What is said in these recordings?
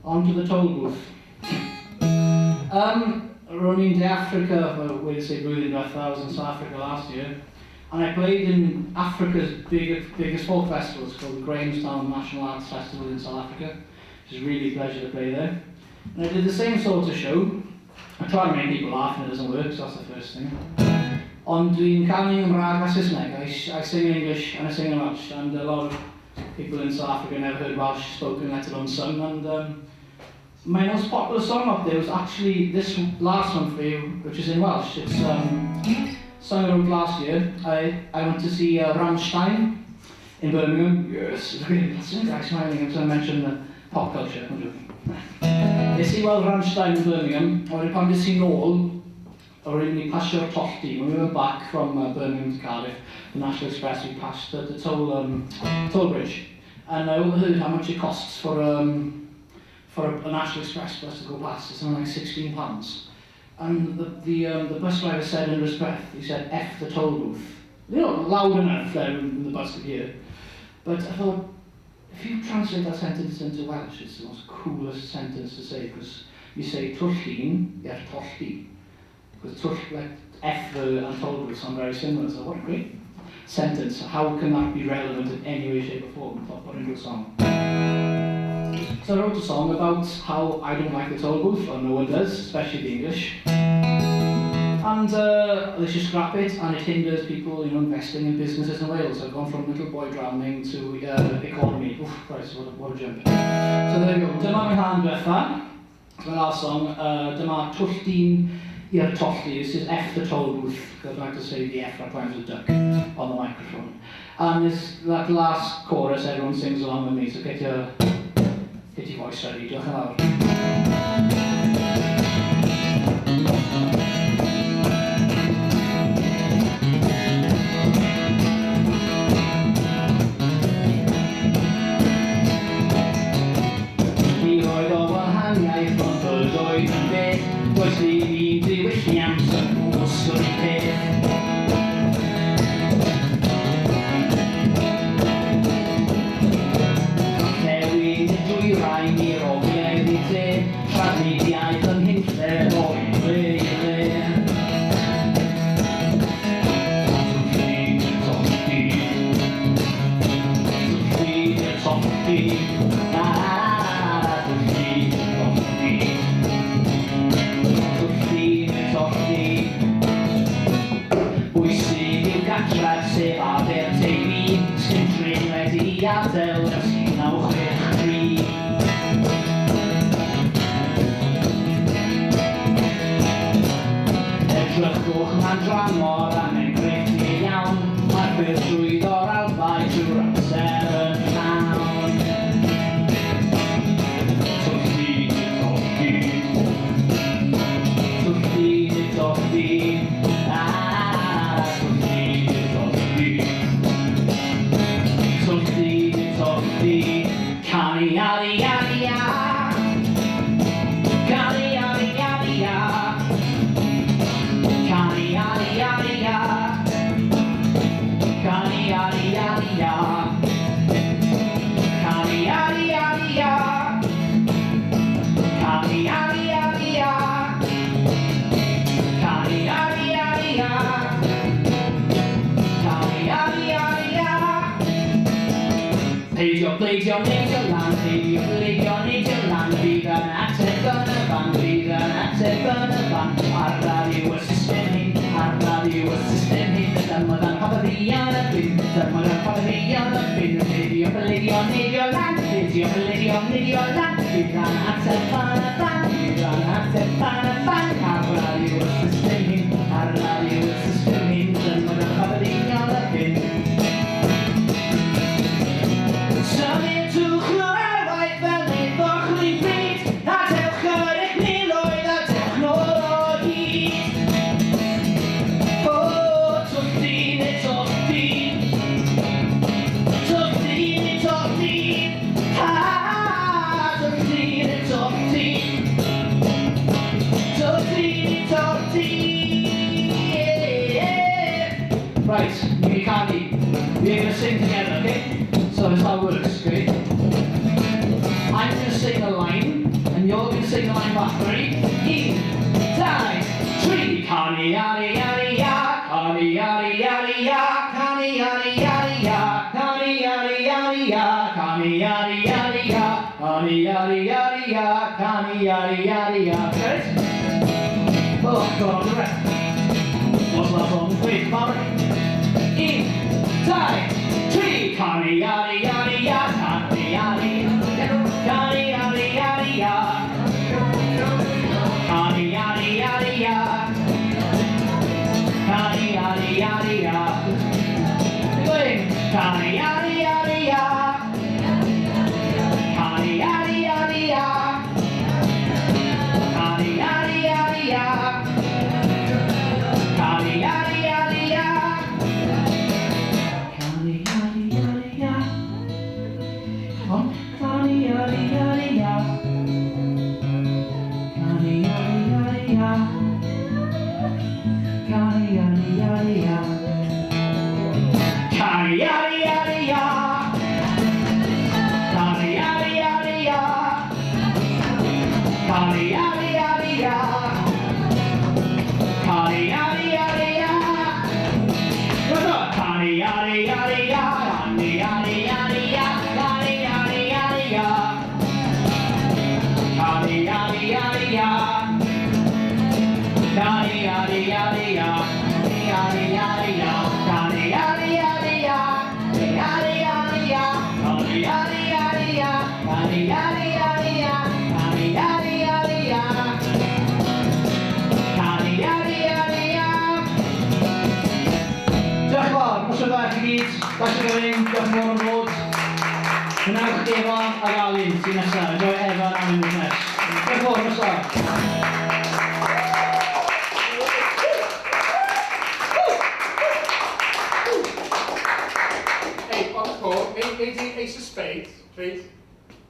onto the toll booth. Running to Africa for, blwyddyn diwethaf, I was in South Africa last year, and I played in Africa's biggest folk festival. It's called the Grahamstown National Arts Festival in South Africa, which is really a pleasure to play there. And I did the same sort of show. I try to make people laugh and it doesn't work, so that's the first thing. Ond dwi'n canu yn Gymraeg a Saesneg. I sing in English and I sing in Welsh, and a lot of people in South Africa never heard Welsh spoken, let alone sung. And my most popular song up there was actually this last one for you, which is in Welsh. It's song I wrote last year. I went to see Rammstein in Birmingham. Yes, it's really interesting. I'm smiling until I mention the pop culture. I'm joking. Nes I weld Rammstein in Birmingham, a wedyn pan nes I nôl, oedden ni pasio'r tollti. When we went back from Birmingham to Cardiff, the National Express, we passed the toll bridge. And I overheard how much it costs for a National Express bus to go past. It's something like £16. And the bus driver said under his breath, he said, F the toll booth. You know, loud enough when the bus could hear. But I thought, if you translate that sentence into Welsh, it's the most coolest sentence to say, because you say Twllin, you have tollti. Because like F and toll booth sound very similar, so what a great sentence. How can that be relevant in any way, shape or form? I thought, put into a song. So I wrote a song about how I don't like the toll booth, or no one does, especially the English. And let's just scrap it, and it hinders people, investing in businesses in Wales. I've gone from little boy drowning to economy. Oof, Christ, what a jump. So there you go. Dyma mi hand diwetha. It's my last song. Dyma Twllin i'r tollti. This is F the toll booth, because I like to say the F that rhymes with duck on the microphone. And this, that last chorus, everyone sings along with me, so get your voice ready. Diolch yn fawr. Does ni fi'n diwylliant yn gwsgwr I peth. Newid y dwy rai ni rofiau I te, trafnidiaeth yn hynlled o'i le I le. Twllin y tollti, twllin y tollti, sef Aberteifi, sgynllun wedi adael ers 1963. Edrychwch ma'n dramor am enghreifftiau iawn, mae'r beth drwyddo'r Alpau trwy'r amser yn llawn. Twllin y tollti, twllin y tollti, Cani ari ari ya, cani ari ari ya, cani ari ari ya, cani ari ari ya, cani ari ari ya, cani ari ari ya, cani ari ari ya, cani ari ari ya. Peidio neud y lan, peidio neud y lan, bydd yn ateb yn y fan, bydd yn ateb yn y fan. Ar radio y system hyn, ar radio y system hyn, dymod yn papurion y bin, dymod yn papurion y bin. Peidio neud y lan, peidio neud y lan, bydd yn ateb yn y fan, bydd yn ateb yn y fan. Ar radio y system hyn, ar radio y system hyn, dymod yn papurion y bin. Symudwch yr arwaith fel efo'ch rhywbryd, a dewch yr eich miloedd a technologi. O, twllin y tollti, twllin y tollti, ha, twllin y tollti, twllin y tollti. Right, you can't eat. We're going to sing together, okay? So that's how it works, okay? I'm going to sing a line, And you're all going to sing the line back. Ready? In, time, three. Canny, yaddy, yaddy, ya. Canny, yaddy, yaddy, ya. Canny, yaddy, yaddy, ya. Canny, yaddy, yaddy, ya. Canny, yaddy, yaddy, ya. Canny, yaddy, yaddy, ya. Canny, yaddy, yaddy, ya. Get it? Oh, I've got on the rest. What's that song? Wait, Barry. In, time, three. Canny, yaddy, yaddy, ya. Canny, yaddy, yaddy, yaddy, yaddy, ya. Canny, yaddy, yaddy, ya. Canny, yaddy, yaddy, ya. Going. Canny, yaddy, yaddy, ya. Canny, yaddy, yaddy, ya. Canny, yaddy, yaddy, ya. Canny, yaddy, yaddy, ya. Canny, yaddy, yaddy, ya. Come on. Canny, yaddy, yaddy, ya. Canny, yaddy, yaddy, ya. Canny, yaddy, yaddy, ya. Canny, yaddy, yaddy, ya. Canny, yaddy, yaddy, ya. Canny, yaddy, yaddy, ya. Canny, yaddy, yaddy, ya. Canny, yaddy, yaddy, ya. Canny, yaddy, yaddy, ya. Canny, yaddy, yaddy, ya. Canny, yaddy, yaddy, ya. Canny, yaddy, yaddy, ya. Yaddy, yaddy, ya. Canny, yaddy, yaddy, ya. Yaddy, yaddy, ya. Canny, yaddy, yaddy, ya. Canny, yaddy, yaddy, ya. Canny, yaddy, yaddy, ya. Canny, yaddy, yaddy, ya. Diolch yn fawr, mwysio bach i gyd. Dasio gyfyn, diolch yn fawr yn fod. Mwynhewch Eva ac Alun sy'n nesaf. Enjoy Eva and Alun wrth nes. Diolch yn fawr, nesaf. Maybe Ace of Spades, please.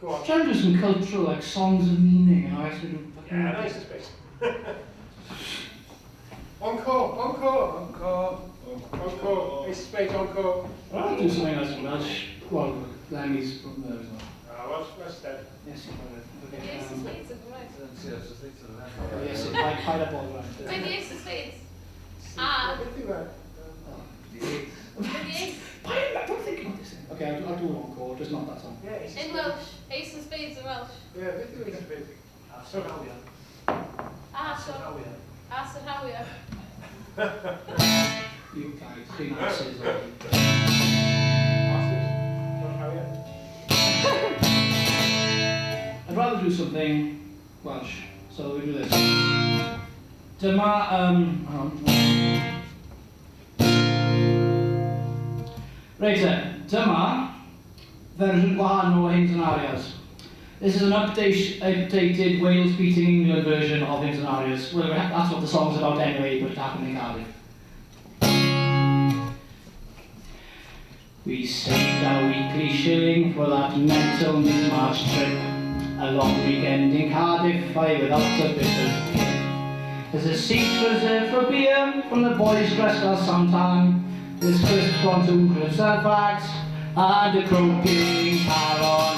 Go on. Try and do some cultural, like songs of meaning, and I have to do. Yeah, Ace of Spades. Encore. Ace of Spades, encore. I'll do something else in Welsh. Well, Lemmy's from there as well. What's that? Yes, okay. Ace of Spades is right. Yes, it's like high up all right. With the Ace of Spades. Ah. With the Ace. I don't think about this thing. Okay, I'll do an encore, just not that song. Yeah, Ace of In Spades. Welsh. Ace of Spades in Welsh. Yeah, with the Ace of Spades. So how we are. Asad. Asad Hawia. You guys, 3 masses. I'd rather do something Welsh, so we do this. Dyma, hang on. Right then, dyma fersiwn gwahanol o Hymns and Arias. This is an updated Wales-beating England version of Hymns and Arias. Well, that's what the song's about anyway, but it happened in Cardiff. We saved our weekly shilling for that mental mid-March trip. A long weekend in Cardiff, I without a bit of kit. There's a seat reserved for beer from the boys dressed as Santan. There's crisps from 2 cliffs and facts, and a croaking carol,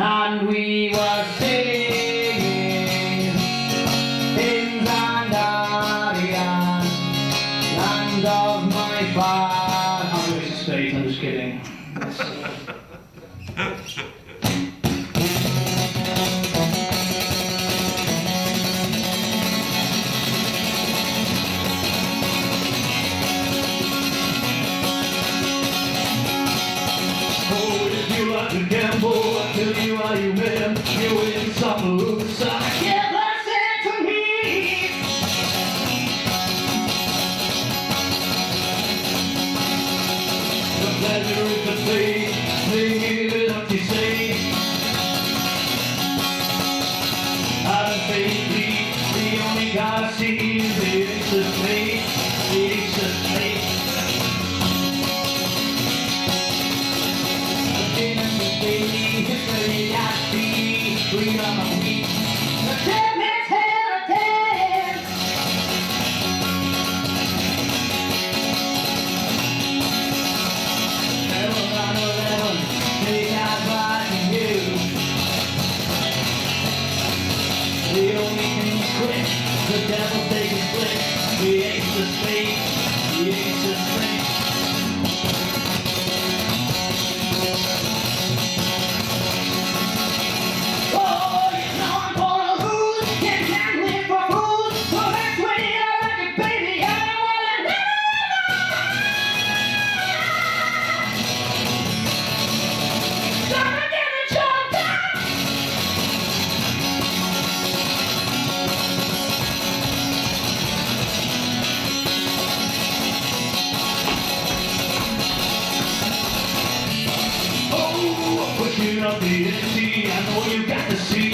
and we were singing hymns and arias, land of my father. I'm doing this straight, I'm just kidding. I'll tell you how you met him. You in some loose. I can't listen to me. The pleasure is the play. Sing it up, you say. I'm faithfully the only guy I see is the Ace of Spades. The Ace of Spades. We are my week. The dead man's heritage. Take out by you. the devil take his place. The ace of spades, the ace of spades. Oh, you know I'm gonna lose. Can't live for fools. So that's when you like it, baby. I don't wanna gonna get the job done. Oh, pushing up the empty. I know you got to see.